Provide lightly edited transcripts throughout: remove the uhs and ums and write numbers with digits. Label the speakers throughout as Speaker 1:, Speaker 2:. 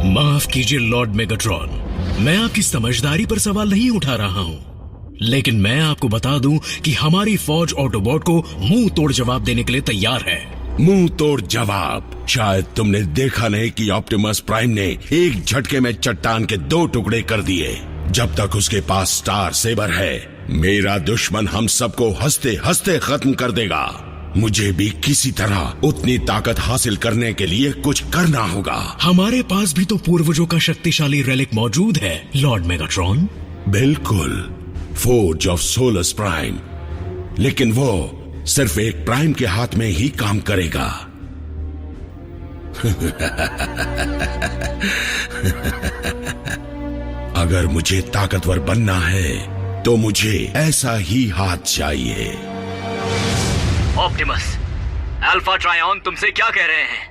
Speaker 1: माफ कीजिए Lord Megatron, मैं आपकी समझदारी पर सवाल नहीं उठा रहा हूँ, लेकिन मैं आपको बता दूं कि हमारी फौज ऑटोबॉट को मुंह तोड़ जवाब देने के लिए तैयार है।
Speaker 2: मुंह तोड़ जवाब? शायद तुमने देखा नहीं कि ऑप्टिमस प्राइम ने एक झटके में चट्टान के 2 टुकड़े कर दिए। जब तक उसके पास स्टार सेबर है, मेरा दुश्मन हम सबको हंसते हंसते खत्म कर देगा। मुझे भी किसी तरह उतनी ताकत हासिल करने के लिए कुछ करना होगा।
Speaker 1: हमारे पास भी तो पूर्वजों का शक्तिशाली रेलिक मौजूद है लॉर्ड मेगाट्रॉन।
Speaker 2: बिल्कुल, फोर्ज ऑफ सोलस प्राइम, लेकिन वो सिर्फ एक प्राइम के हाथ में ही काम करेगा। अगर मुझे ताकतवर बनना है तो मुझे ऐसा ही हाथ चाहिए।
Speaker 3: ऑप्टिमस, अल्फा ट्रायन तुमसे क्या कह रहे हैं?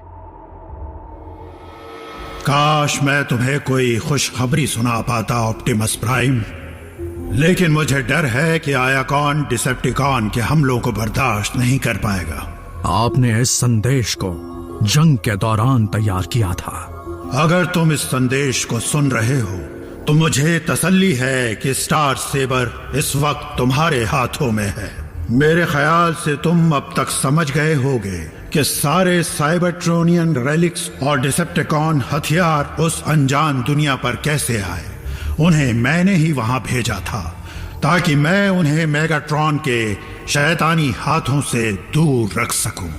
Speaker 4: काश मैं तुम्हें कोई खुशखबरी सुना पाता ऑप्टिमस प्राइम, लेकिन मुझे डर है कि आयाकॉन डिसेप्टिकॉन के हमलों को बर्दाश्त नहीं कर पाएगा।
Speaker 5: आपने इस संदेश को जंग के दौरान तैयार किया था।
Speaker 4: अगर तुम इस संदेश को सुन रहे हो तो मुझे तसल्ली है कि स्टार सेबर इस वक्त तुम्हारे हाथों में है। मेरे ख्याल से तुम अब तक समझ गए होगे कि सारे साइबरट्रोनियन रेलिक्स और डिसेप्टिकॉन हथियार उस अनजान दुनिया पर कैसे आए। उन्हें मैंने ही वहां भेजा था ताकि मैं उन्हें मेगाट्रॉन के शैतानी हाथों से दूर रख सकूं।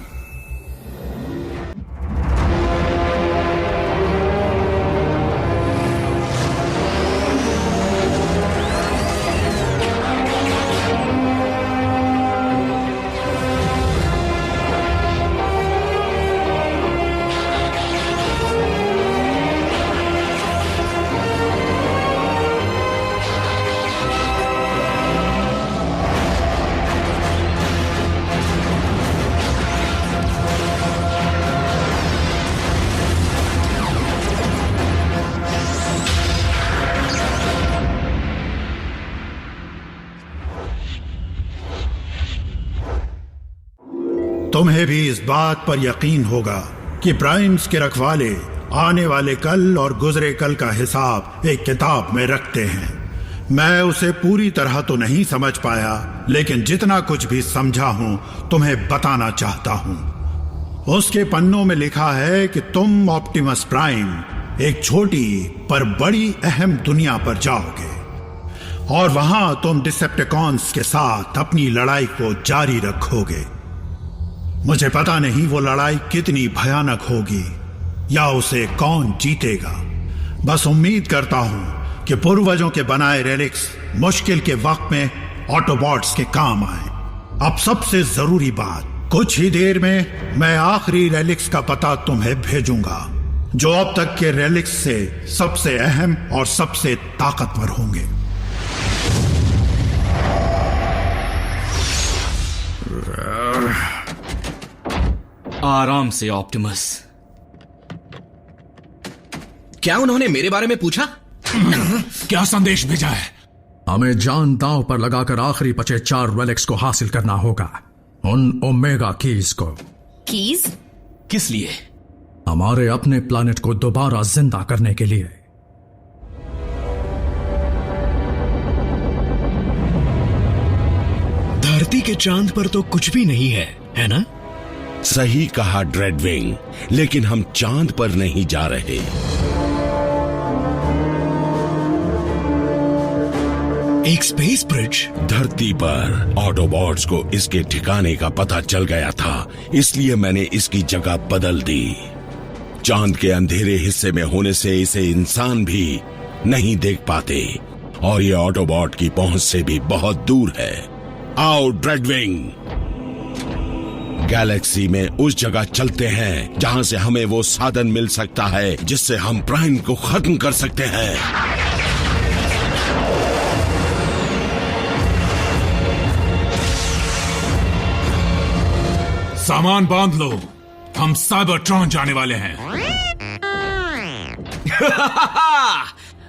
Speaker 4: तुम्हें भी इस बात पर यकीन होगा कि प्राइम्स के रखवाले आने वाले कल और गुजरे कल का हिसाब एक किताब में रखते हैं। मैं उसे पूरी तरह तो नहीं समझ पाया, लेकिन जितना कुछ भी समझा हूं तुम्हें बताना चाहता हूं। उसके पन्नों में लिखा है कि तुम ऑप्टिमस प्राइम एक छोटी पर बड़ी अहम दुनिया पर जाओगे और वहां तुम डिसेप्टिकॉन्स के साथ अपनी लड़ाई को जारी रखोगे। मुझे पता नहीं वो लड़ाई कितनी भयानक होगी या उसे कौन जीतेगा। बस उम्मीद करता हूं कि पूर्वजों के बनाए रेलिक्स मुश्किल के वक्त में ऑटोबॉट्स के काम आए। अब सबसे जरूरी बात, कुछ ही देर में मैं आखिरी रेलिक्स का पता तुम्हें भेजूंगा जो अब तक के रेलिक्स से सबसे अहम और सबसे ताकतवर होंगे।
Speaker 3: आराम से ऑप्टिमस।
Speaker 6: क्या उन्होंने मेरे बारे में पूछा?
Speaker 5: क्या संदेश भेजा है? हमें जान दांव पर लगाकर आखिरी बचे 4 रेलिक्स को हासिल करना होगा, उन ओमेगा कीज को।
Speaker 7: कीज?
Speaker 3: किस लिए?
Speaker 5: हमारे अपने प्लैनेट को दोबारा जिंदा करने के लिए।
Speaker 1: धरती के चांद पर तो कुछ भी नहीं है ना?
Speaker 2: सही कहा ड्रेडविंग, लेकिन हम चांद पर नहीं जा रहे।
Speaker 1: एक स्पेस ब्रिज?
Speaker 2: धरती पर ऑटोबॉट्स को इसके ठिकाने का पता चल गया था, इसलिए मैंने इसकी जगह बदल दी। चांद के अंधेरे हिस्से में होने से इसे इंसान भी नहीं देख पाते और ये ऑटोबॉट की पहुंच से भी बहुत दूर है। आओ ड्रेडविंग, गैलेक्सी में उस जगह चलते हैं जहां से हमें वो साधन मिल सकता है जिससे हम प्राइम को खत्म कर सकते हैं।
Speaker 8: सामान बांध लो, हम साइबरट्रॉन जाने वाले हैं।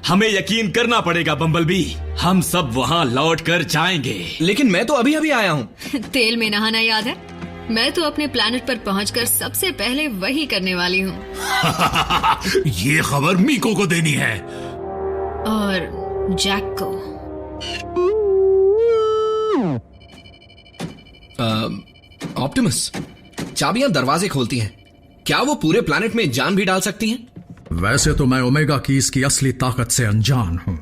Speaker 3: हमें यकीन करना पड़ेगा बम्बलबी, हम सब वहां लौट कर जाएंगे।
Speaker 6: लेकिन मैं तो अभी अभी आया हूं।
Speaker 7: तेल में नहाना याद है? मैं तो अपने प्लैनेट पर पहुंचकर सबसे पहले वही करने वाली हूँ।
Speaker 8: ये खबर मीको को देनी है।
Speaker 7: और जैक को।
Speaker 6: ऑप्टिमस, चाबियां दरवाजे खोलती हैं, क्या वो पूरे प्लैनेट में जान भी डाल सकती हैं?
Speaker 5: वैसे तो मैं ओमेगा कीज की असली ताकत से अनजान हूं,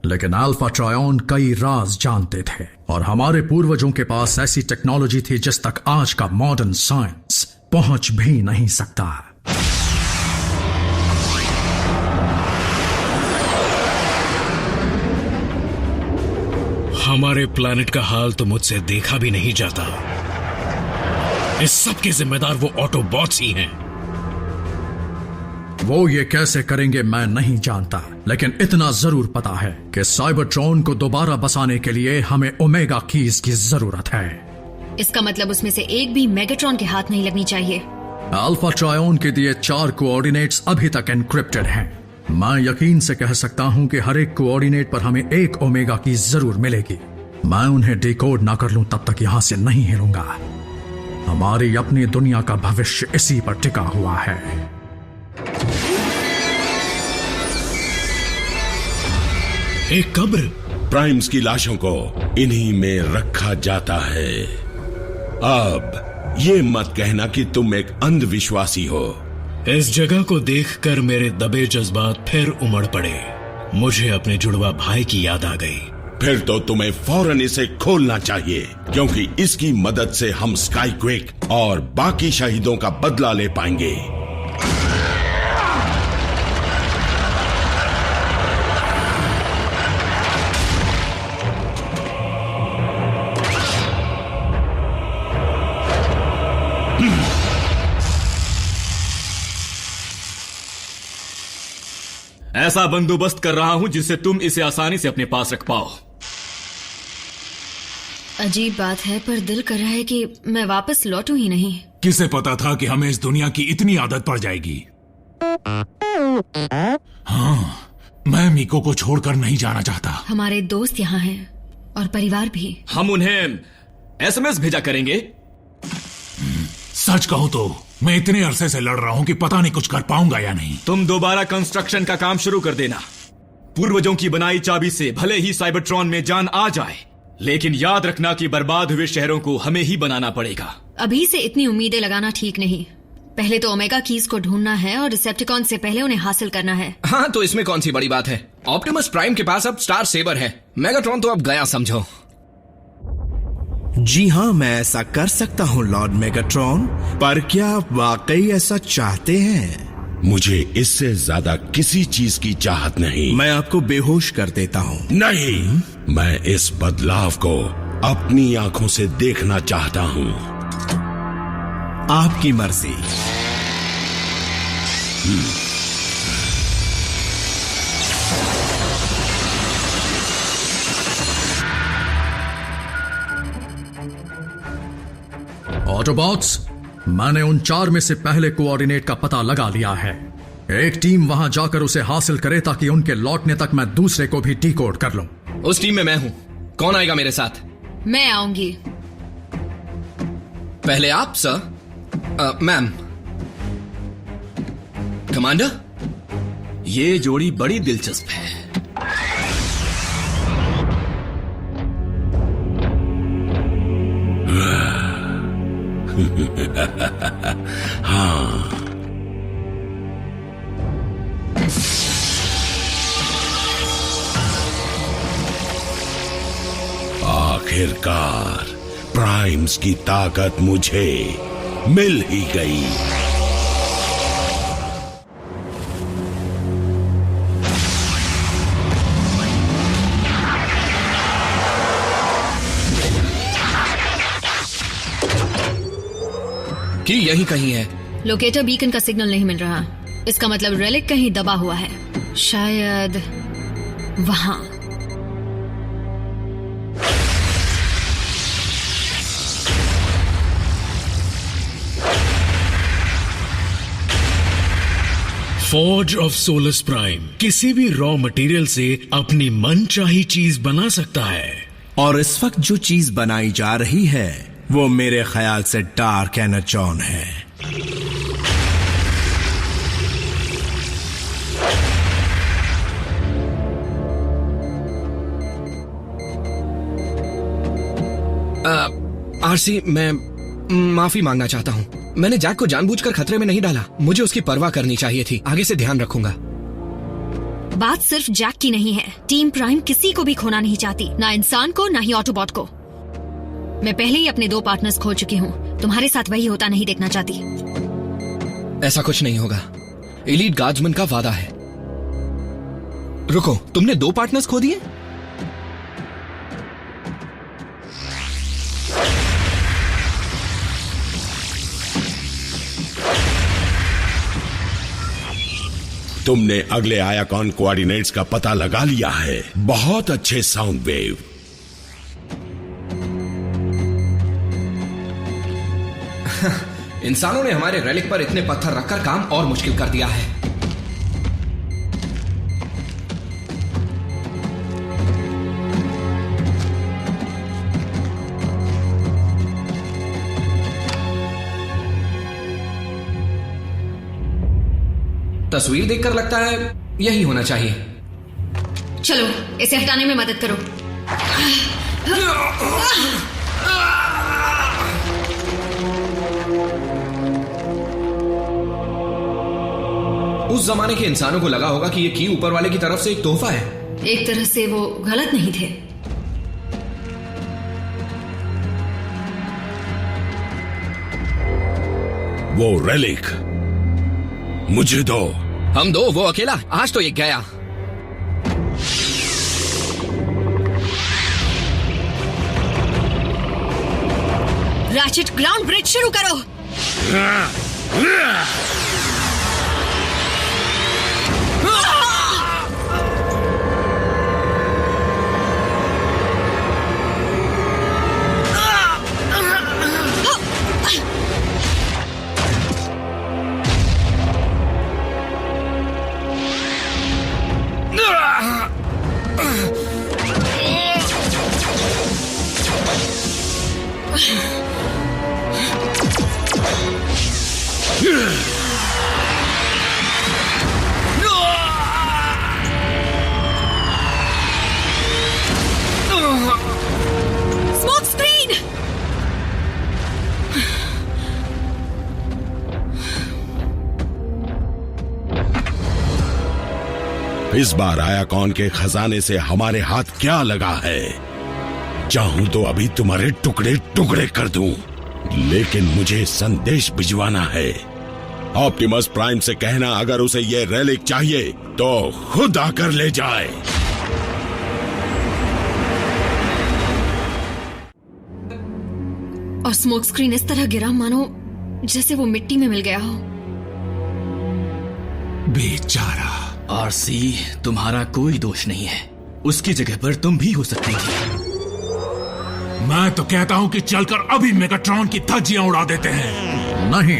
Speaker 5: लेकिन अल्फा ट्रायन कई राज जानते थे और हमारे पूर्वजों के पास ऐसी टेक्नोलॉजी थी जिस तक आज का मॉडर्न साइंस पहुंच भी नहीं सकता।
Speaker 1: हमारे प्लैनेट का हाल तो मुझसे देखा भी नहीं जाता। इस सब के जिम्मेदार वो ऑटोबॉट्स ही हैं।
Speaker 5: वो ये कैसे करेंगे मैं नहीं जानता, लेकिन इतना जरूर पता है कि साइबरट्रॉन को दोबारा बसाने के लिए हमें ओमेगा कीज की जरूरत है।
Speaker 7: इसका मतलब उसमें से एक भी मेगाट्रॉन के हाथ नहीं लगनी चाहिए।
Speaker 5: अल्फा ट्रायन के दिए 4 कोऑर्डिनेट्स अभी तक एनक्रिप्टेड हैं। मैं यकीन से कह सकता हूं कि हर एक कोऑर्डिनेट पर हमें एक ओमेगा की जरूर मिलेगी। मैं उन्हें डिकोड ना कर लूं तब तक यहां से नहीं हिलूंगा। हमारी अपनी दुनिया का भविष्य इसी पर टिका हुआ है।
Speaker 1: एक कब्र।
Speaker 2: प्राइम्स की लाशों को इन्हीं में रखा जाता है। अब ये मत कहना कि तुम एक अंधविश्वासी हो।
Speaker 1: इस जगह को देखकर मेरे दबे जज्बात फिर उमड़ पड़े। मुझे अपने जुड़वा भाई की याद आ गई।
Speaker 2: फिर तो तुम्हें फौरन इसे खोलना चाहिए, क्योंकि इसकी मदद से हम स्काईक्वेक और बाकी शहीदों का बदला ले पाएंगे।
Speaker 3: ऐसा बंदोबस्त कर रहा हूं जिससे तुम इसे आसानी से अपने पास रख पाओ।
Speaker 7: अजीब बात है, पर दिल कर रहा है कि मैं वापस लौटूं ही नहीं।
Speaker 8: किसे पता था कि हमें इस दुनिया की इतनी आदत पड़ जाएगी। हाँ, मैं मीको को छोड़कर नहीं जाना चाहता।
Speaker 7: हमारे दोस्त यहाँ हैं और परिवार भी।
Speaker 3: हम उन्हें एसएमएस भेजा करेंगे।
Speaker 8: सच कहूं तो मैं इतने अरसे से लड़ रहा हूं कि पता नहीं कुछ कर पाऊंगा या नहीं।
Speaker 3: तुम दोबारा कंस्ट्रक्शन का काम शुरू कर देना। पूर्वजों की बनाई चाबी से भले ही साइबरट्रॉन में जान आ जाए, लेकिन याद रखना कि बर्बाद हुए शहरों को हमें ही बनाना पड़ेगा।
Speaker 7: अभी से इतनी उम्मीदें लगाना ठीक नहीं। पहले तो ओमेगा कीज को ढूंढना है और डिसेप्टिकॉन से पहले उन्हें हासिल करना है।
Speaker 6: हाँ, तो इसमें कौन सी बड़ी बात है। ऑप्टिमस प्राइम के पास अब स्टार सेबर है, मेगाट्रॉन तो अब गया समझो।
Speaker 9: जी हाँ, मैं ऐसा कर सकता हूँ लॉर्ड मेगाट्रॉन, पर क्या आप वाकई ऐसा चाहते हैं?
Speaker 2: मुझे इससे ज्यादा किसी चीज की चाहत नहीं।
Speaker 9: मैं आपको बेहोश कर देता हूँ।
Speaker 2: नहीं, मैं इस बदलाव को अपनी आंखों से देखना चाहता हूँ।
Speaker 9: आपकी मर्जी।
Speaker 5: ऑटोबॉट्स, मैंने उन 4 में से पहले कोऑर्डिनेट का पता लगा लिया है। एक टीम वहां जाकर उसे हासिल करे ताकि उनके लौटने तक मैं दूसरे को भी डिकोड कर लूं।
Speaker 6: उस टीम में मैं हूं। कौन आएगा मेरे साथ?
Speaker 7: मैं आऊंगी।
Speaker 6: पहले आप सर। मैम। कमांडर,
Speaker 3: ये जोड़ी बड़ी दिलचस्प है।
Speaker 2: हाँ, आखिरकार प्राइम्स की ताकत मुझे मिल ही गई।
Speaker 6: कि यही कहीं है।
Speaker 7: लोकेटर बीकन का सिग्नल नहीं मिल रहा। इसका मतलब रेलिक कहीं दबा हुआ है, शायद वहां।
Speaker 1: फॉर्ज ऑफ सोलस प्राइम किसी भी रॉ मटेरियल से अपनी मनचाही चीज बना सकता है।
Speaker 9: और इस वक्त जो चीज बनाई जा रही है वो मेरे ख्याल से डार्क एनर्जॉन है।
Speaker 6: आरसी, मैं माफी मांगना चाहता हूँ। मैंने जैक को जानबूझकर खतरे में नहीं डाला। मुझे उसकी परवाह करनी चाहिए थी। आगे से ध्यान रखूंगा।
Speaker 7: बात सिर्फ जैक की नहीं है। टीम प्राइम किसी को भी खोना नहीं चाहती, ना इंसान को ना ही ऑटोबॉट को। मैं पहले ही अपने 2 पार्टनर्स खो चुकी हूँ। तुम्हारे साथ वही होता नहीं देखना चाहती।
Speaker 6: ऐसा कुछ नहीं होगा। एलीट गार्ड्समैन का वादा है। रुको, तुमने 2 पार्टनर्स खो दिए?
Speaker 2: तुमने अगले आयाकॉन कोऑर्डिनेट्स का पता लगा लिया है। बहुत अच्छे साउंड वेव।
Speaker 6: इंसानों ने हमारे रेलिक पर इतने पत्थर रखकर काम और मुश्किल कर दिया है। तस्वीर देखकर लगता है यही होना चाहिए।
Speaker 7: चलो इसे हटाने में मदद करो।
Speaker 6: उस जमाने के इंसानों को लगा होगा कि ये की ऊपर वाले की तरफ से एक तोहफा है।
Speaker 7: एक तरह से वो गलत नहीं थे।
Speaker 2: वो रेलिक मुझे दो।
Speaker 6: हम दो, वो अकेला। आज तो ये गया।
Speaker 7: रैचेट, ग्राउंड ब्रेक शुरू करो। Smoke screen.
Speaker 2: इस बार आयाकॉन के खजाने से हमारे हाथ क्या लगा है। चाहूं तो अभी तुम्हारे टुकड़े टुकड़े कर दूं, लेकिन मुझे संदेश भिजवाना है। ऑप्टिमस प्राइम से कहना अगर उसे ये रेलिक चाहिए तो खुद आकर ले जाए।
Speaker 7: और स्मोक स्क्रीन इस तरह गिरा मानो जैसे वो मिट्टी में मिल गया हो।
Speaker 8: बेचारा।
Speaker 3: आरसी, तुम्हारा कोई दोष नहीं है। उसकी जगह पर तुम भी हो सकती थी।
Speaker 8: मैं तो कहता हूं कि चलकर अभी मेगाट्रॉन की धज्जियां उड़ा देते हैं।
Speaker 5: नहीं,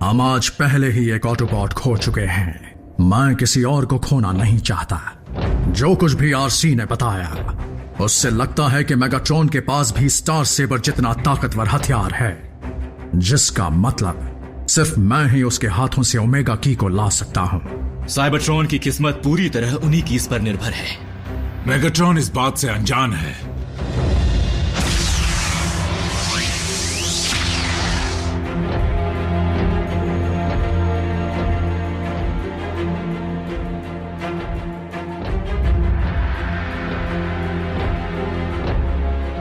Speaker 5: हम आज पहले ही एक ऑटोबॉट खो चुके हैं। मैं किसी और को खोना नहीं चाहता। जो कुछ भी आरसी ने बताया उससे लगता है कि मेगाट्रॉन के पास भी स्टार सेबर जितना ताकतवर हथियार है, जिसका मतलब सिर्फ मैं ही उसके हाथों से ओमेगा की को ला सकता हूं।
Speaker 3: साइबरट्रॉन की किस्मत पूरी तरह उन्हीं की इस पर निर्भर है।
Speaker 8: मेगाट्रॉन इस बात से अनजान है।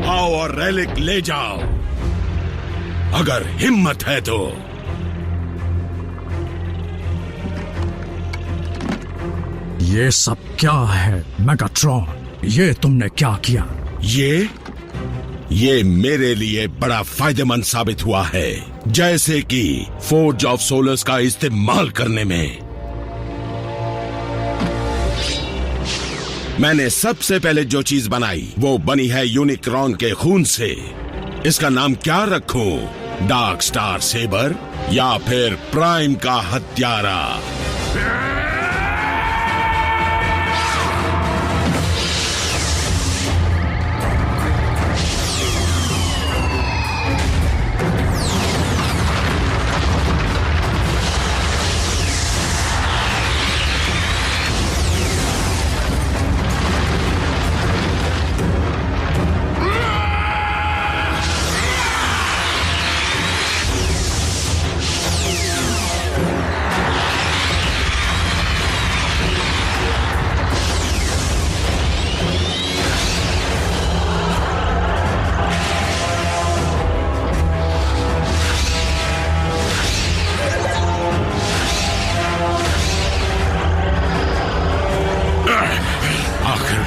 Speaker 2: आओ और रेलिक ले जाओ, अगर हिम्मत है तो।
Speaker 5: ये सब क्या है मेगाट्रॉन? ये तुमने क्या किया?
Speaker 2: ये मेरे लिए बड़ा फायदेमंद साबित हुआ है, जैसे कि फोर्ज ऑफ सोलर्स का इस्तेमाल करने में। मैंने सबसे पहले जो चीज बनाई वो बनी है यूनिक्रॉन के खून से। इसका नाम क्या रखूं? डार्क स्टार सेबर या फिर प्राइम का हत्यारा?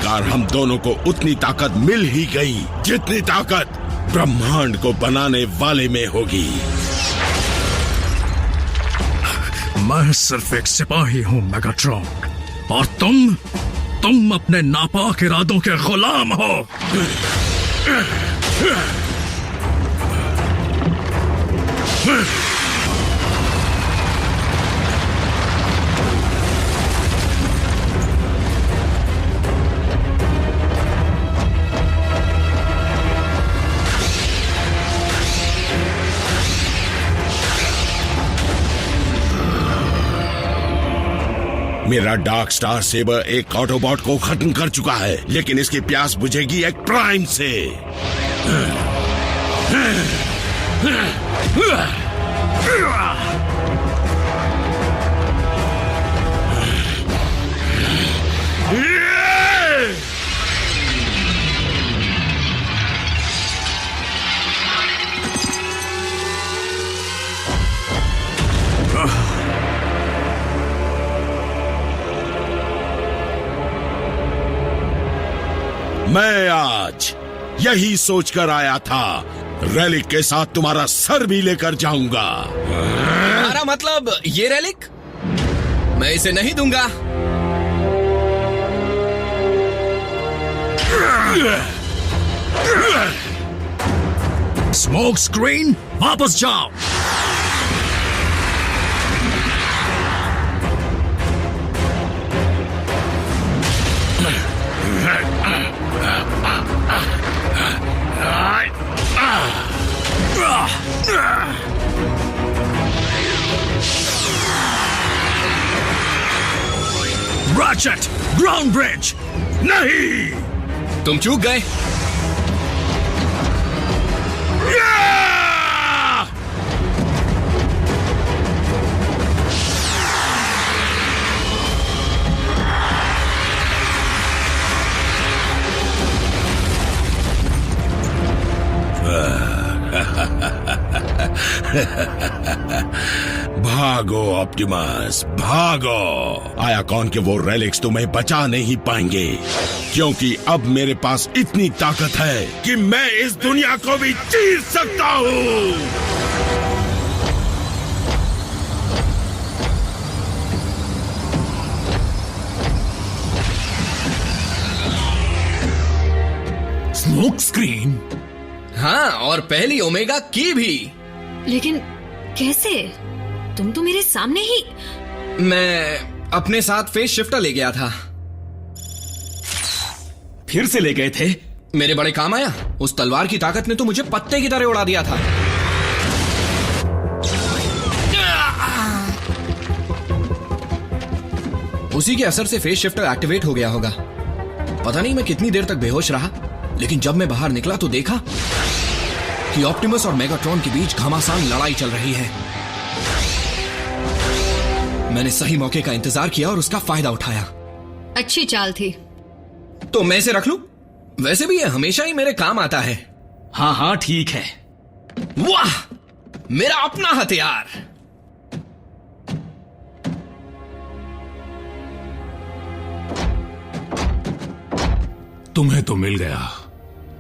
Speaker 2: आखिरकार हम दोनों को उतनी ताकत मिल ही गई जितनी ताकत ब्रह्मांड को बनाने वाले में होगी।
Speaker 5: मैं सिर्फ एक सिपाही हूं मेगाट्रॉन, और तुम अपने नापाक इरादों के गुलाम हो।
Speaker 2: मेरा डार्क स्टार सेबर एक ऑटोबॉट को खत्म कर चुका है, लेकिन इसकी प्यास बुझेगी एक प्राइम से। मैं आज यही सोचकर आया था, रेलिक के साथ तुम्हारा सर भी लेकर जाऊंगा।
Speaker 6: तुम्हारा मतलब ये रेलिक? मैं इसे नहीं दूंगा।
Speaker 5: स्मोक स्क्रीन, वापस जाओ। Ratchet, ground bridge!
Speaker 2: नहीं!
Speaker 6: तुम चूक गए।
Speaker 2: भागो ऑप्टिमस, भागो। आयाकॉन के वो रेलिक्स तुम्हें बचा नहीं पाएंगे, क्योंकि अब मेरे पास इतनी ताकत है कि मैं इस दुनिया को भी चीर सकता हूँ।
Speaker 8: Smoke screen?
Speaker 6: हाँ, और पहली ओमेगा की भी।
Speaker 7: लेकिन कैसे? तुम तो मेरे सामने ही।
Speaker 6: मैं अपने साथ फेस शिफ्टर ले गया था।
Speaker 3: फिर से ले गए थे?
Speaker 6: मेरे बड़े काम आया। उस तलवार की ताकत ने तो मुझे पत्ते की तरह उड़ा दिया था। उसी के असर से फेस शिफ्टर एक्टिवेट हो गया होगा। पता नहीं मैं कितनी देर तक बेहोश रहा, लेकिन जब मैं बाहर निकला तो देखा कि ऑप्टिमस और मेगाट्रॉन के बीच घमासान लड़ाई चल रही है। मैंने सही मौके का इंतजार किया और उसका फायदा उठाया।
Speaker 7: अच्छी चाल थी।
Speaker 6: तो मैं इसे रख लूं? वैसे भी ये हमेशा ही मेरे काम आता है।
Speaker 3: हाँ हाँ ठीक है।
Speaker 6: वाह, मेरा अपना हथियार।
Speaker 8: तुम्हें तो मिल गया,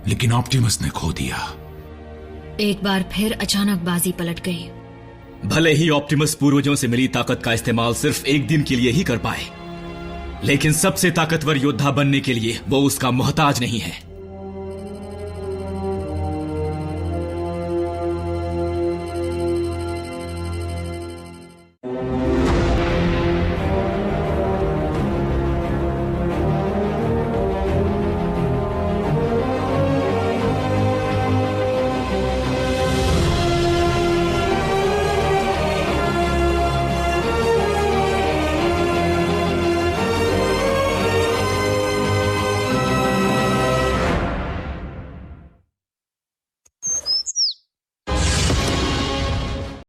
Speaker 8: लेकिन ऑप्टिमस ने खो दिया।
Speaker 7: एक बार फिर अचानक बाजी पलट गई।
Speaker 3: भले ही ऑप्टिमस पूर्वजों से मिली ताकत का इस्तेमाल सिर्फ एक दिन के लिए ही कर पाए, लेकिन सबसे ताकतवर योद्धा बनने के लिए वो उसका मोहताज नहीं है।